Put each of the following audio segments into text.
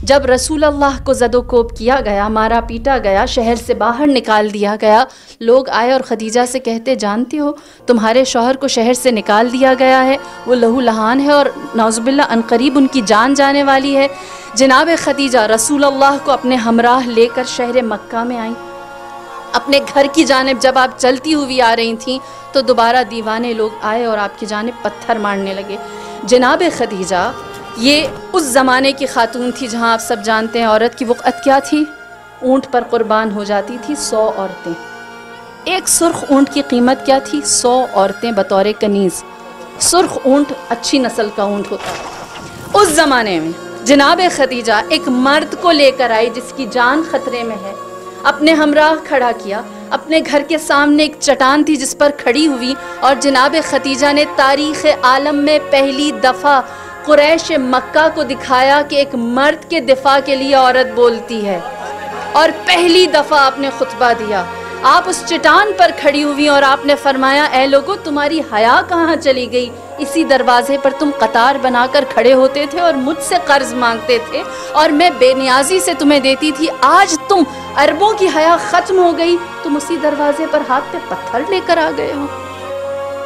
جب رسول اللہ کو زد و کوب کیا گیا، مارا پیٹا گیا، شہر سے باہر نکال دیا گیا، لوگ آئے اور خدیجہ سے کہتے جانتی ہو تمہارے شوہر کو شہر سے نکال دیا گیا ہے، وہ لہو لہان ہے اور نعوذ باللہ عنقریب ان کی جان جانے والی ہے۔ جناب خدیجہ رسول اللہ کو اپنے ہمراہ لے کر شہر مکہ میں آئیں۔ اپنے گھر کی جانب جب آپ چلتی ہوئی آ رہی تھیں تو دوبارہ دیوانے لوگ آئے اور آپ کی جانب پتھر مارنے لگے۔ جناب خدیجہ یہ اس زمانے کی خاتون تھی جہاں آپ سب جانتے ہیں عورت کی وقعت کیا تھی، اونٹ پر قربان ہو جاتی تھی 100 عورتیں۔ ایک سرخ اونٹ کی قیمت کیا تھی؟ 100 عورتیں بطور کنیز۔ سرخ اونٹ اچھی نسل کا اونٹ ہوتا ہے۔ اس زمانے میں جناب خدیجہ ایک مرد کو لے کر آئی جس کی جان خطرے میں ہے، اپنے ہمراہ کھڑا کیا، اپنے گھر کے سامنے ایک چٹان تھی جس پر کھڑی ہوئی، اور جناب خدیجہ نے تاریخ عالم میں پہلی دفعہ قریش مکہ کو دکھایا کہ ایک مرد کے دفاع کے لیے عورت بولتی ہے، اور پہلی دفعہ آپ نے خطبہ دیا۔ آپ اس چٹان پر کھڑی ہوئی اور آپ نے فرمایا اے لوگو تمہاری حیا کہاں چلی گئی؟ اسی دروازے پر تم قطار بنا کر کھڑے ہوتے تھے اور مجھ سے قرض مانگتے تھے اور میں بے نیازی سے تمہیں دیتی تھی، آج تم عربوں کی حیا ختم ہو گئی، تم اسی دروازے پر ہاتھ پہ پتھر لے کر آ گئے ہو۔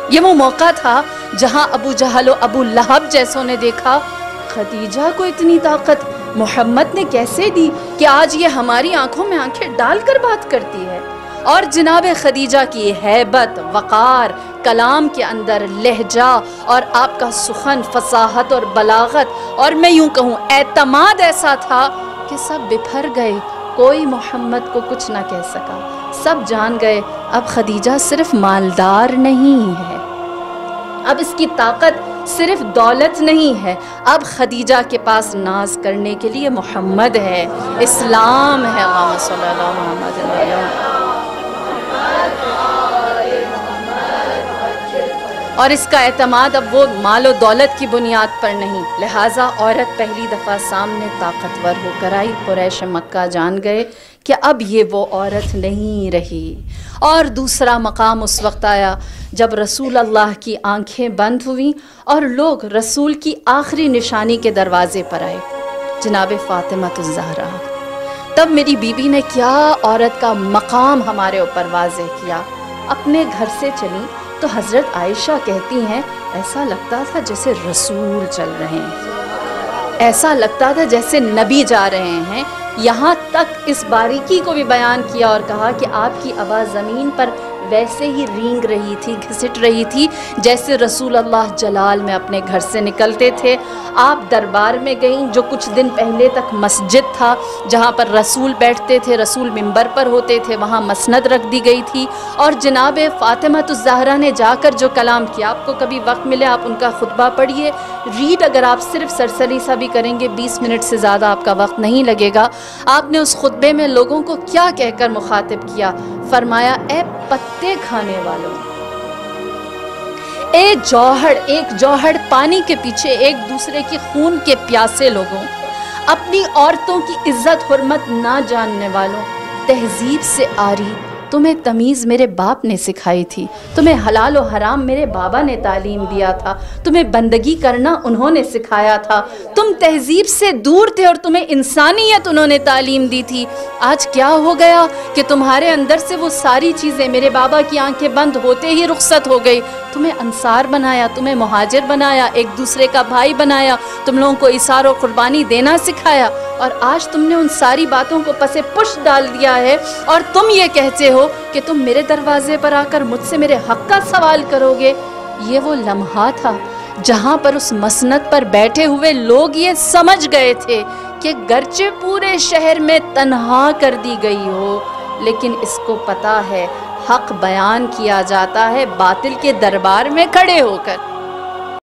یہ وہ موقع تھا جہاں ابو جہل و ابو لہب جیسوں نے دیکھا خدیجہ کو اتنی طاقت محمد نے کیسے دی کہ آج یہ ہماری آنکھوں میں آنکھیں ڈال کر بات کرتی ہے۔ اور جناب خدیجہ کی ہیبت، وقار، کلام کے اندر لہجہ اور آپ کا سخن، فصاحت اور بلاغت اور میں یوں کہوں اعتماد ایسا تھا کہ سب بپھر گئے، کوئی محمد کو کچھ نہ کہہ سکا، سب جان گئے اب خدیجہ صرف مالدار نہیں ہے، اب اس کی طاقت صرف دولت نہیں ہے، اب خدیجہ کے پاس ناز کرنے کے لیے محمد ہے، اسلام ہے۔ اللہم صلی اللہ محمد علیہ۔ اور اس کا اعتماد اب وہ مال و دولت کی بنیاد پر نہیں، لہٰذا عورت پہلی دفعہ سامنے طاقتور ہو کر آئی۔ قریش مکہ جان گئے کہ اب یہ وہ عورت نہیں رہی۔ اور دوسرا مقام اس وقت آیا جب رسول اللہ کی آنکھیں بند ہوئیں اور لوگ رسول کی آخری نشانی کے دروازے پر آئے، جناب فاطمہ الزہرا۔ تب میری بیوی نے کیا عورت کا مقام ہمارے اوپر واضح کیا۔ اپنے گھر سے چلی تو حضرت عائشہ کہتی ہیں ایسا لگتا تھا جیسے رسول چل رہے ہیں، ایسا لگتا تھا جیسے نبی جا رہے ہیں، یہاں تک اس باریکی کو بھی بیان کیا اور کہا کہ آپ کی آواز زمین پر ویسے ہی رینگ رہی تھی، گھسٹ رہی تھی جیسے رسول اللہ جلال میں اپنے گھر سے نکلتے تھے۔ آپ دربار میں گئیں جو کچھ دن پہلے تک مسجد تھا جہاں پر رسول بیٹھتے تھے، رسول منبر پر ہوتے تھے، وہاں مسند رکھ دی گئی تھی، اور جناب فاطمہ الزہرا نے جا کر جو کلام کیا، آپ کو کبھی وقت ملے آپ ان کا خطبہ پڑھیے، ریڈ اگر آپ صرف سرسری سا بھی کریں گے 20 منٹ سے زیادہ آپ کا وقت نہیں لگے گا۔ آپ نے اس خطبے میں لوگوں کو کیا کہہ کر مخاطب کیا؟ فرمایا اے پتے کھانے والوں، ایک جوہر پانی کے پیچھے ایک دوسرے کی خون کے پیاسے لوگوں، اپنی عورتوں کی عزت حرمت نہ جاننے والوں، تہذیب سے آری، تمہیں تمیز میرے باپ نے سکھائی تھی، تمہیں حلال و حرام میرے بابا نے تعلیم دیا تھا، تمہیں بندگی کرنا انہوں نے سکھایا تھا، تم تہذیب سے دور تھے اور تمہیں انسانیت انہوں نے تعلیم دی تھی۔ آج کیا ہو گیا کہ تمہارے اندر سے وہ ساری چیزیں میرے بابا کی آنکھیں بند ہوتے ہی رخصت ہو گئی، تمہیں انصار بنایا، تمہیں مہاجر بنایا، ایک دوسرے کا بھائی بنایا، تم لوگوں کو ایثار و قربانی دینا سکھایا، اور آج تم نے ان ساری باتوں کو پس پشت ڈال دیا ہے اور تم یہ کہتے ہو کہ تم میرے دروازے پر آ کر مجھ سے میرے حق کا سوال کرو گے۔ یہ وہ لمحہ تھا جہاں پر اس مسند پر بیٹھے ہوئے لوگ یہ سمجھ گئے تھے کہ گرچہ پورے شہر میں تنہا کر دی گئی ہو لیکن اس کو پتہ ہے حق بیان کیا جاتا ہے باطل کے دربار میں کھڑے ہو کر۔